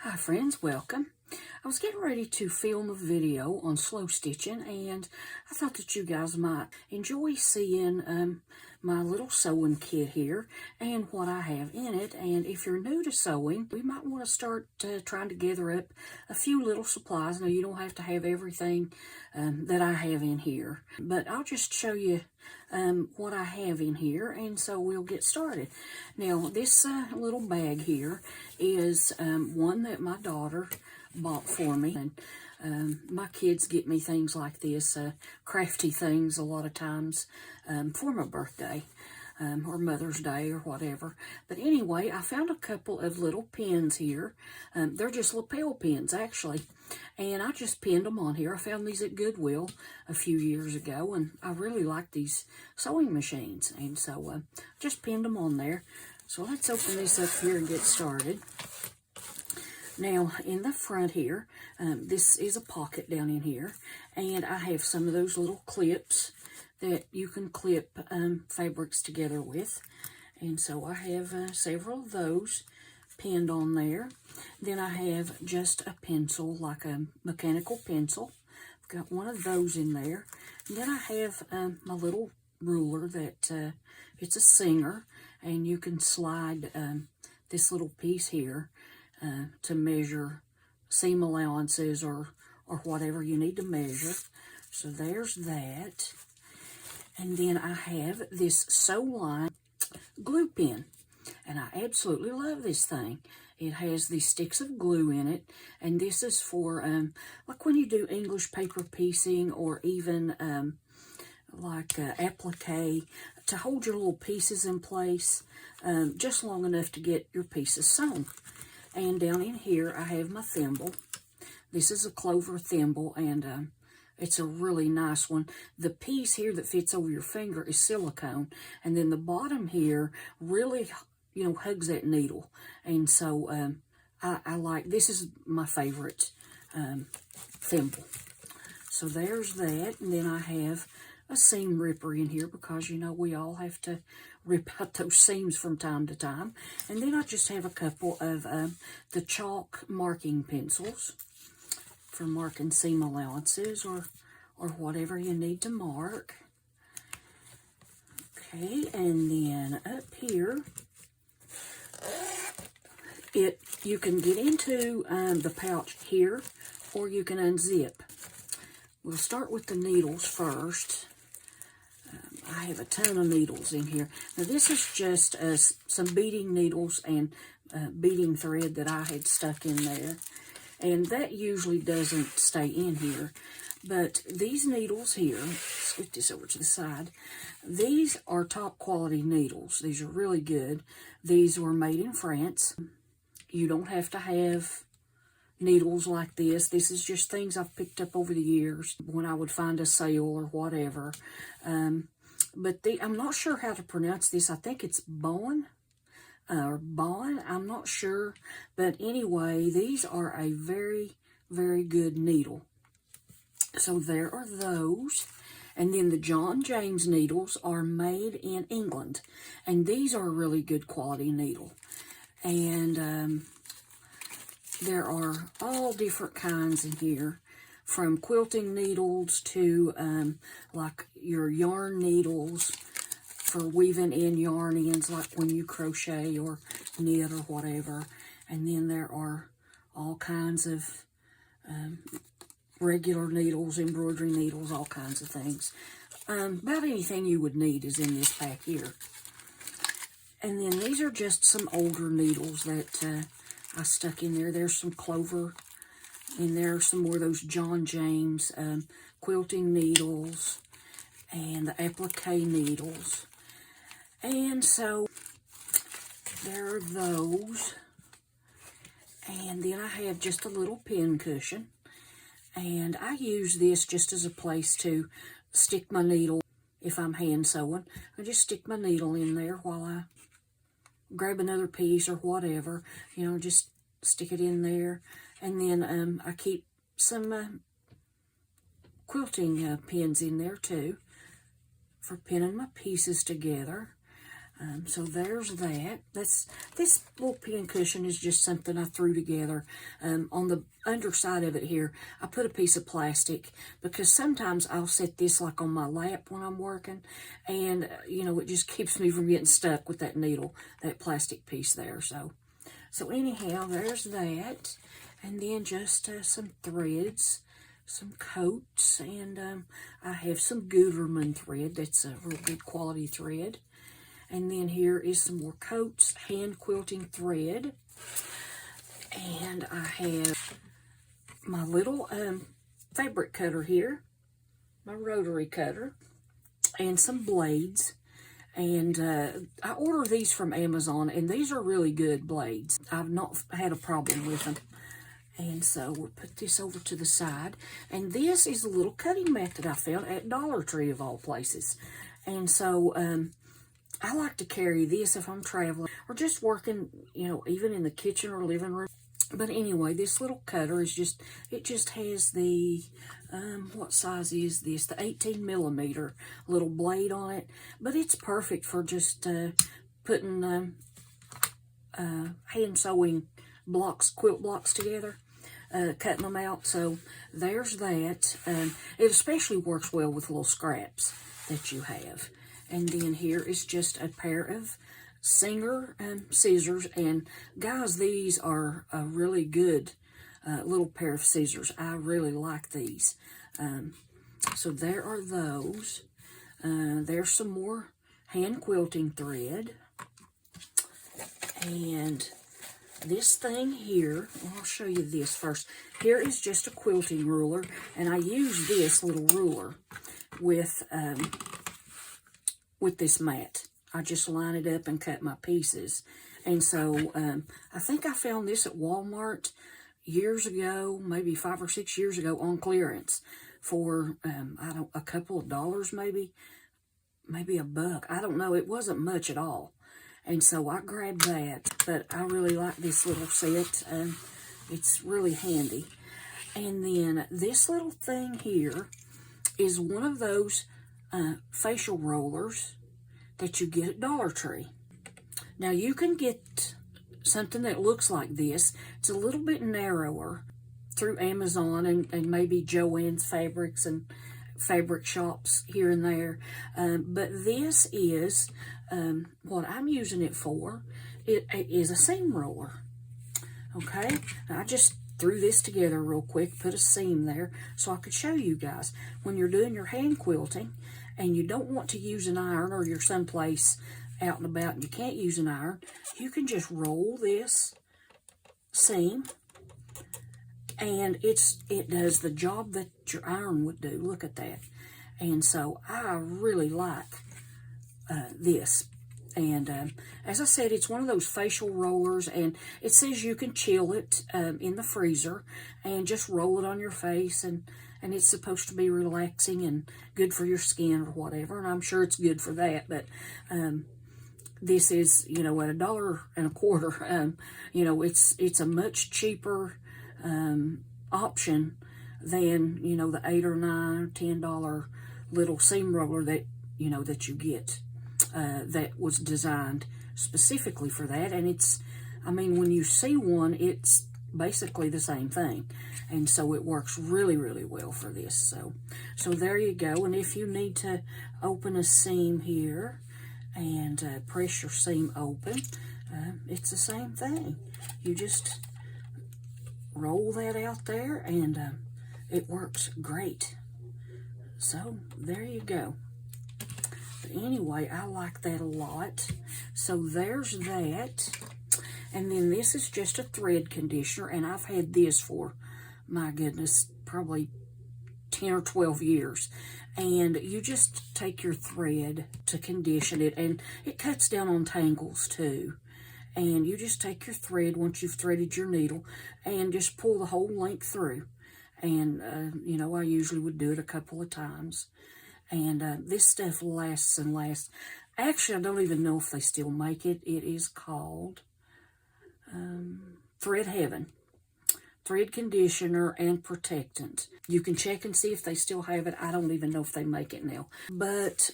Hi friends, welcome. I was getting ready to film a video on slow stitching, and I thought that you guys might enjoy seeing my little sewing kit here and what I have in it. And if you're new to sewing, we might want to start trying to gather up a few little supplies. Now, you don't have to have everything that I have in here, but I'll just show you what I have in here, and so we'll get started. Now, this little bag here is one that my daughter bought for me, and my kids get me things like this, crafty things a lot of times for my birthday or Mother's Day or whatever. But anyway, I found a couple of little pins here. They're just lapel pins, actually, and I just pinned them on here. I found these at Goodwill a few years ago, and I really like these sewing machines, and so just pinned them on there. So let's open this up here and get started. Now, in the front here, this is a pocket down in here, and I have some of those little clips that you can clip fabrics together with. And so I have several of those pinned on there. Then I have just a pencil, like a mechanical pencil. I've got one of those in there. And then I have my little ruler that it's a Singer, and you can slide this little piece here to measure seam allowances or whatever you need to measure. So there's that. And then I have this Sewline glue pen, and I absolutely love this thing. It has these sticks of glue in it, and this is for like when you do English paper piecing, or even like applique, to hold your little pieces in place just long enough to get your pieces sewn. And down in here, I have my thimble. This is a Clover thimble, and it's a really nice one. The piece here that fits over your finger is silicone, and then the bottom here really, hugs that needle. And so I like, this is my favorite thimble. So there's that, and then I have a seam ripper in here because, we all have to rip out those seams from time to time. And then I just have a couple of the chalk marking pencils for marking seam allowances or whatever you need to mark. Okay, and then up here, you can get into the pouch here, or you can unzip. We'll start with the needles first. I have a ton of needles in here. Now, this is just some beading needles and beading thread that I had stuck in there. And that usually doesn't stay in here. But these needles here, let's get this over to the side. These are top quality needles. These are really good. These were made in France. You don't have to have needles like this. This is just things I've picked up over the years when I would find a sale or whatever. But I'm not sure how to pronounce this. I think it's Bowen or Bowen. I'm not sure. But anyway, these are a very, very good needle. So there are those. And then the John James needles are made in England. And these are a really good quality needle. And there are all different kinds in here, from quilting needles to like your yarn needles for weaving in yarn ends, like when you crochet or knit or whatever. And then there are all kinds of regular needles, embroidery needles, all kinds of things. About anything you would need is in this pack here. And then these are just some older needles that I stuck in there. There's some Clover in there, some more of those John James quilting needles and the applique needles. And so there are those. And then I have just a little pin cushion. And I use this just as a place to stick my needle if I'm hand sewing. I just stick my needle in there while I grab another piece or whatever. Just stick it in there. And then I keep some quilting pins in there too for pinning my pieces together. So there's that. This little pin cushion is just something I threw together. On the underside of it here, I put a piece of plastic because sometimes I'll set this like on my lap when I'm working, and you know, it just keeps me from getting stuck with that needle, that plastic piece there. So anyhow, there's that, and then just some threads, some coats, and I have some Gutermann thread. That's a real good quality thread. And then here is some more coats, hand quilting thread. And I have my little fabric cutter here, my rotary cutter, and some blades. And I ordered these from Amazon, and these are really good blades. I've not had a problem with them. And so we'll put this over to the side. And this is a little cutting mat that I found at Dollar Tree, of all places. And so I like to carry this if I'm traveling or just working, you know, even in the kitchen or living room. But anyway, this little cutter is just, it just has the, what size is this? The 18 millimeter little blade on it. But it's perfect for just putting hand sewing blocks, quilt blocks together, cutting them out. So there's that. It especially works well with little scraps that you have. And then here is just a pair of Singer scissors. And guys, these are a really good little pair of scissors. I really like these. So there are those. There's some more hand quilting thread. And this thing here, I'll show you this first. Here is just a quilting ruler. And I use this little ruler with this mat. I just line it up and cut my pieces. And so I think I found this at Walmart years ago, maybe 5 or 6 years ago, on clearance for a couple of dollars, maybe $1. I don't know. It wasn't much at all. And so I grabbed that. But I really like this little set. It's really handy. And then this little thing here is one of those facial rollers that you get at Dollar Tree. Now you can get something that looks like this. It's a little bit narrower through Amazon and maybe Joann's Fabrics and fabric shops here and there. But this is what I'm using it for. It is a seam roller. Okay, I just threw this together real quick, put a seam there so I could show you guys. When you're doing your hand quilting and you don't want to use an iron, or you're someplace out and about and you can't use an iron, you can just roll this seam and it does the job that your iron would do. Look at that. And so I really like this. And as I said, it's one of those facial rollers, and it says you can chill it in the freezer and just roll it on your face, and it's supposed to be relaxing and good for your skin or whatever, and I'm sure it's good for that. But this is, you know, at $1.25, you know, it's a much cheaper option than, you know, the $8 or $9 or $10 little seam roller that, you know, that you get. That was designed specifically for that. And it's, I mean, when you see one, it's basically the same thing. And so it works really, really well for this. So there you go. And if you need to open a seam here and press your seam open, it's the same thing. You just roll that out there and it works great. So there you go. But anyway, I like that a lot. So there's that. And then this is just a thread conditioner, and I've had this for, my goodness, probably 10 or 12 years. And you just take your thread to condition it, and it cuts down on tangles too. And you just take your thread once you've threaded your needle and just pull the whole length through. And, you know, I usually would do it a couple of times. And this stuff lasts and lasts. Actually, I don't even know if they still make it. It is called Thread Heaven. Thread conditioner and protectant. You can check and see if they still have it. I don't even know if they make it now. But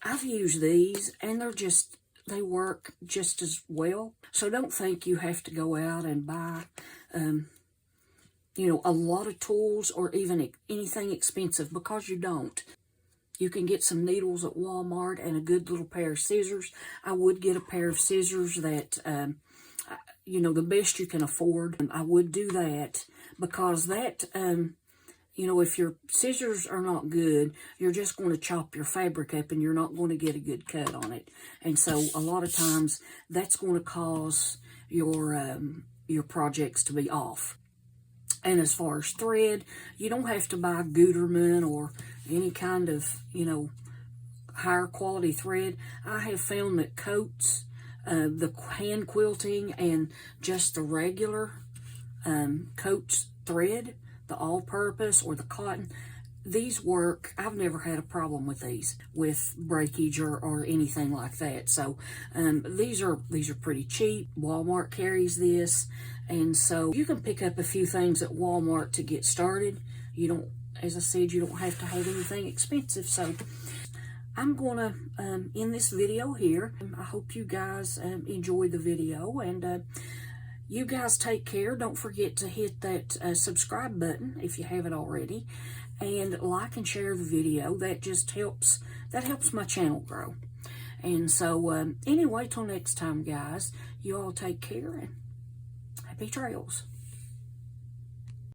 I've used these, and they're just they work just as well. So don't think you have to go out and buy, you know, a lot of tools or even anything expensive, because you don't. You can get some needles at Walmart and a good little pair of scissors. I would get a pair of scissors that, you know, the best you can afford. I would do that, because that, you know, if your scissors are not good, you're just going to chop your fabric up and you're not going to get a good cut on it. And so a lot of times that's going to cause your projects to be off. And as far as thread, you don't have to buy Gutermann or any kind of, you know, higher quality thread. I have found that Coats, the hand quilting, and just the regular Coats thread, the all-purpose or the cotton, these work. I've never had a problem with these, with breakage or anything like that. So these are pretty cheap. Walmart carries this, and so you can pick up a few things at Walmart to get started. You don't, as I said, you don't have to have anything expensive. So I'm gonna end this video here. I hope you guys enjoyed the video, and you guys take care. Don't forget to hit that subscribe button if you haven't already, and like and share the video. That just helps. That helps my channel grow. And so anyway, till next time, guys, you all take care and happy trails.